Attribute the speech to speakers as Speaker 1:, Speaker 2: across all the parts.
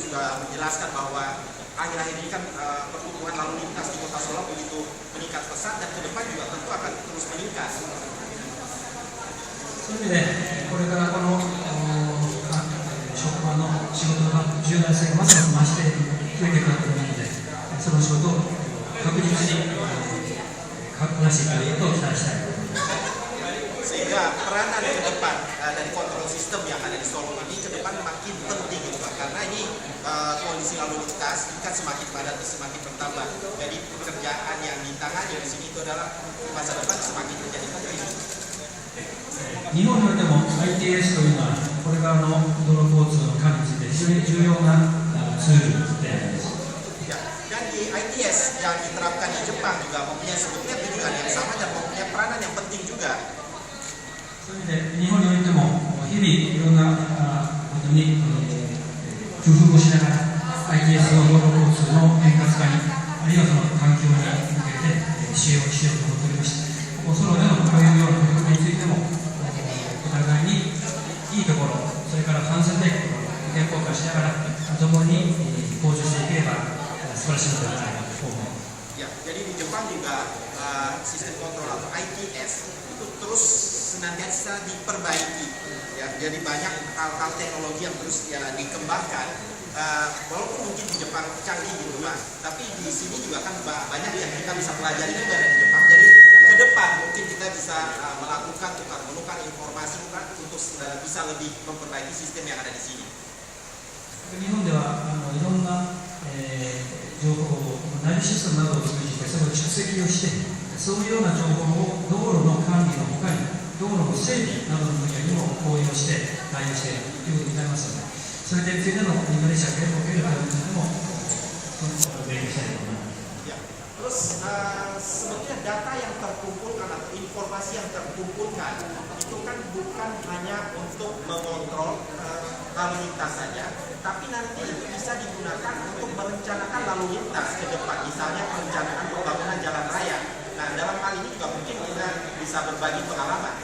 Speaker 1: juga menjelaskan bahwa akhir-akhir ini kan pertumbuhan lalu lintas di Kota Solo begitu meningkat pesat dan ke depan juga tentu akan terus meningkat.
Speaker 2: そういう意味で、これからこの職場の仕事の重大性がますます増して増えていくと思うので、その仕事を確実にこなしていくことを期待したいと思います。
Speaker 1: Sehingga peranan ke depan dari kontrol sistem yang ada di Solo ini ke depan makin penting gitu Pak, karena ini kondisi lalu lintas ini kan semakin padat dan semakin bertambah. Jadi pekerjaan yang ditangani di sini itu adalah masa depan semakin menjadi penting.
Speaker 2: 日本においても ITS というのはこれからの道路交通の管理について非常に重要なツールであります。
Speaker 1: Dan di ITS yang diterapkan di Jepang juga mempunyai sebetulnya tujuan yang sama dan mempunyai peranan yang penting juga.
Speaker 2: そういう意味で日本においても日々いろんなことに工夫をしながら ITS の道路交通の円滑化にあるいはその環境に向けて使用しようと思っておりまして、ここソロでのこういうような取り組みについてもお互いにいいところ、それから反省できるところ意見交換しながら共に向上していければ素晴らしいのではないかと思います。
Speaker 1: Ya, jadi di Jepang juga sistem kontrol atau ITS itu terus senantiasa diperbaiki. Ya, jadi banyak hal-hal teknologi yang terus ya dikembangkan. Walaupun mungkin di Jepang canggih gitu Pak, tapi di sini juga kan banyak yang kita bisa pelajari juga dari Jepang. Jadi ke depan mungkin kita bisa melakukan tukar-menukar informasi untuk bisa lebih memperbaiki sistem yang ada di sini.
Speaker 2: 日本ではいろんな情報を内部システムなどを通じてそれを蓄積をして、そういうような情報を道路の管理のほかに道路の整備などの分野にも応用して対応しているということになりますので、それについてのインドネシア憲法協力についてもそのことを勉強したいと思います。
Speaker 1: Terus sebetulnya data yang terkumpulkan atau informasi yang terkumpulkan itu kan bukan hanya untuk mengontrol lalu lintas saja, tapi nanti bisa digunakan untuk merencanakan lalu lintas ke depan, misalnya perencanaan pembangunan jalan raya. Nah, dalam hal ini juga mungkin kita bisa berbagi pengalaman.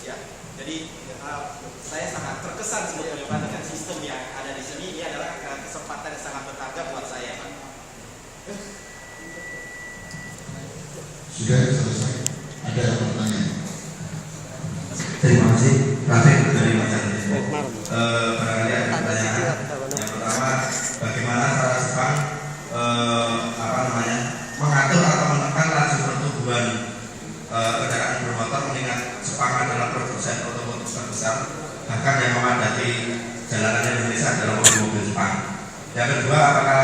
Speaker 1: Ya, jadi saya sangat terkesan sebetulnya Pak dengan sistem yang ada di sini. Ini adalah kesempatan yang sangat berharga buat saya Pak.
Speaker 3: Sudah selesai. Ada yang bertanya?
Speaker 4: Terima kasih. Rafiq dari Masyarakat. Barangkali ada pertanyaan. Yang pertama, bagaimana cara Jepang mengatur atau menekan laju pertumbuhan kendaraan bermotor, mengingat Jepang adalah produsen otomotif terbesar, bahkan yang memadati jalanan Indonesia adalah mobil Jepang. Yang kedua, apakah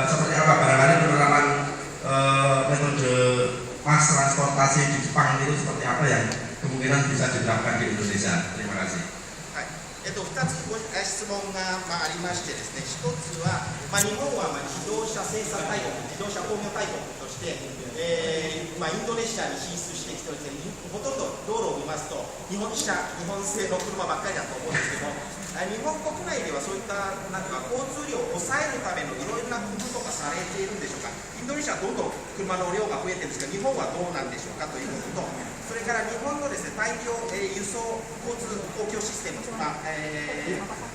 Speaker 4: seperti apa barangkali penerapan metode mass transportasi di Jepang itu seperti apa yang kemungkinan bisa diterapkan di Indonesia? Terima kasih.
Speaker 1: 2つ質問がありましてですね、1つは、日本は自動車生産大国、自動車工業大国として、インドネシアに進出してきております。ほとんど道路を見ますと日本製の車ばっかりだと思うんですけど、日本国内ではそういった交通量を抑えるためのいろいろな工夫とかされているんでしょうか。インドネシアはどんどん車の量が増えてるんですが、日本はどうなんでしょうかということと、それから日本のですね、大量輸送交通公共システム、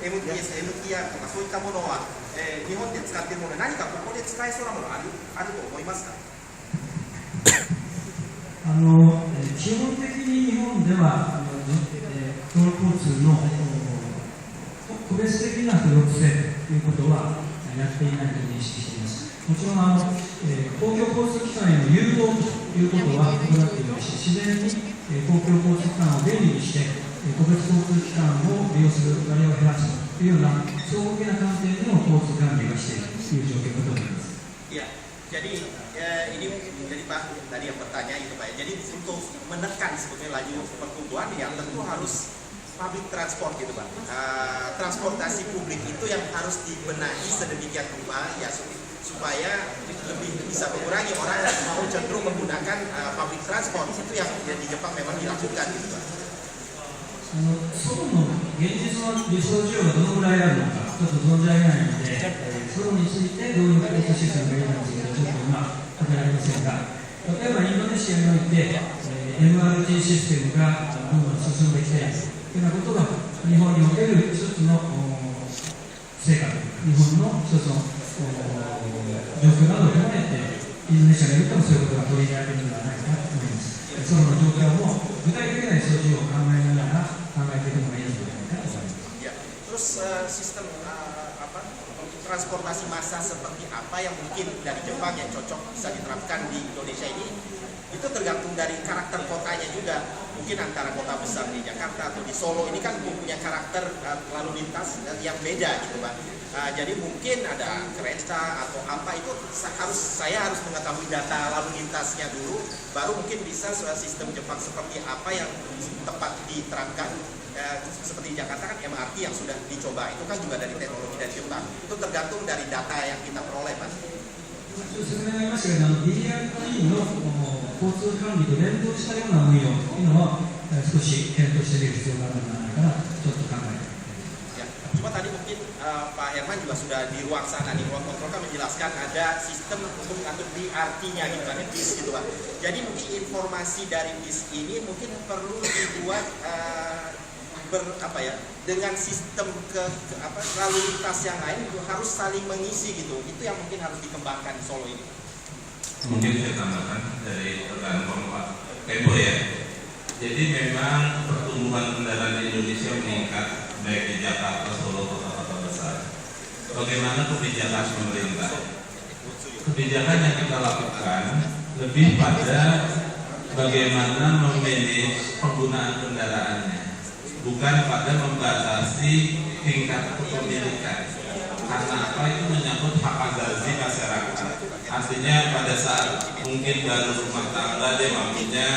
Speaker 1: MTS、MTR とかそういったものは、日本で使っているもので何かここで使えそうなものあると思いますか。
Speaker 2: 基本的に日本では道路交通の個別的な不抑制ということはやっていないと認識しています。もちろん公共交通機関への誘導ということは行っていますし、自然に公共交通機関を便利にして個別交通機関を利用する割合を減らすというような総合的な観点での交通管理がしているという状況だと思います。
Speaker 1: Ya, jadi jadi Pak tadi yang bertanya itu Pak. Jadi untuk menekan sebetulnya laju pertumbuhan ya tentu harus public transport gitu Pak. Transportasi publik itu yang harus dibenahi sedemikian rupa ya supaya lebih bisa mengurangi orang yang mau cenderung menggunakan public transport. Itu yang di Jepang memang dilakukan gitu Pak.
Speaker 2: ソロの現実の輸送需要がどのぐらいあるのかちょっと存じ上げないので、ソロについてどういう交通システムがいいのかについてちょっと今答えられませんが、例えばインドネシアにおいて、MRT システムがどんどん進んできているというようなことが日本における一つの成果、日本の一つの状況などを踏まえて、インドネシアにおいてもそういうことが取り入れられるのではないかなと思います。その状況も具体的な数字を考えながら考えていくのがいいのではないかと思います。
Speaker 1: Ya, terus sistem transportasi massa seperti apa yang mungkin dari Jepang yang cocok bisa diterapkan di Indonesia ini, itu tergantung dari karakter kotanya juga. Mungkin antara kota besar di Jakarta atau di Solo ini kan punya karakter lalu lintas yang beda gitu Pak. Jadi mungkin ada kereta atau apa itu saya harus mengetahui data lalu lintasnya dulu, baru mungkin bisa sistem Jepang seperti apa yang tepat diterapkan. Seperti di Jakarta kan MRT yang sudah dicoba, itu kan juga dari teknologi dari Jepang. Itu tergantung dari data yang kita peroleh Pak.
Speaker 2: 説明がありましたけど、DRT の交通管理と連動したような運用というのは少し検討してみる必要があるのではないかなとちょっと考えています。
Speaker 1: Ya, cuma tadi mungkin Pak Herman juga sudah di ruang sana, di ruang kontrol kan menjelaskan ada sistem untuk mengatur BRT-nya gitu kan, bis gitu Pak. Jadi mungkin informasi dari bis ini mungkin perlu dibuat dengan sistem lalu lintas yang lain harus saling mengisi gitu. Itu yang mungkin harus dikembangkan di Solo ini.
Speaker 5: Mungkin saya tambahkan dari rekan Pak Tempo ya. Jadi memang pertumbuhan kendaraan di Indonesia meningkat baik di Jakarta, Solo, kota-kota besar. Bagaimana kebijakan pemerintah? Kebijakan yang kita lakukan lebih pada bagaimana memanage penggunaan kendaraannya, bukan pada membatasi tingkat kepemilikan. Karena apa? Itu menyangkut hak asasi masyarakat. Artinya pada saat mungkin baru rumah tangga dia mampunya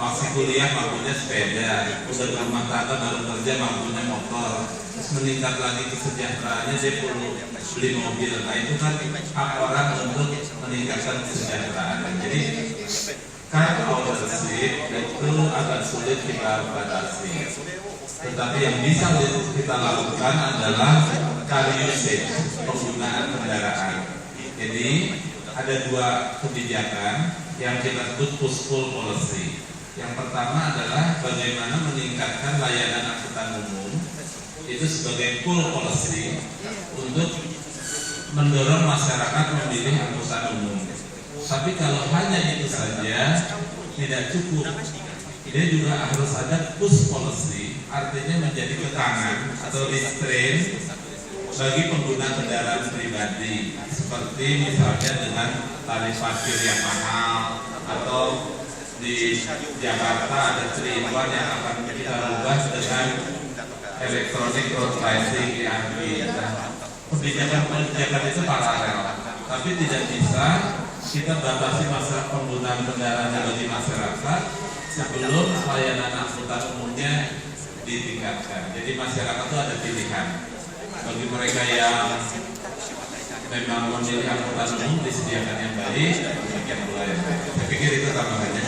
Speaker 5: masih kuliah mampunya sepeda, udah rumah tangga baru kerja mampunya motor, terus meningkat lagi kesejahteraannya dia perlu beli mobil. Nah itu kan hak orang untuk meningkatkan kesejahteraan. Jadi car ownership itu agak sulit kita batasi. Tetapi yang bisa kita lakukan adalah car usage, penggunaan kendaraan. Jadi ada dua kebijakan yang kita sebut push-pull policy. Yang pertama adalah bagaimana meningkatkan layanan angkutan umum itu sebagai pull policy untuk mendorong masyarakat memilih angkutan umum. Tapi kalau hanya itu saja tidak cukup. Dia juga harus ada push policy, artinya menjadi tekangan atau restraint bagi pengguna kendaraan pribadi, seperti misalnya dengan tarif parkir yang mahal, atau di Jakarta ada 3-in-1 yang akan kita rubah dengan electronic road pricing ERP. Kebijakan itu paralel, tapi tidak bisa kita batasi masalah penggunaan kendaraan bagi masyarakat sebelum layanan angkutan umumnya ditingkatkan. Jadi masyarakat itu ada pilihan. Bagi mereka yang memang memilih angkutan umum disediakan yang baik, demikian pula. Saya pikir itu tambahannya.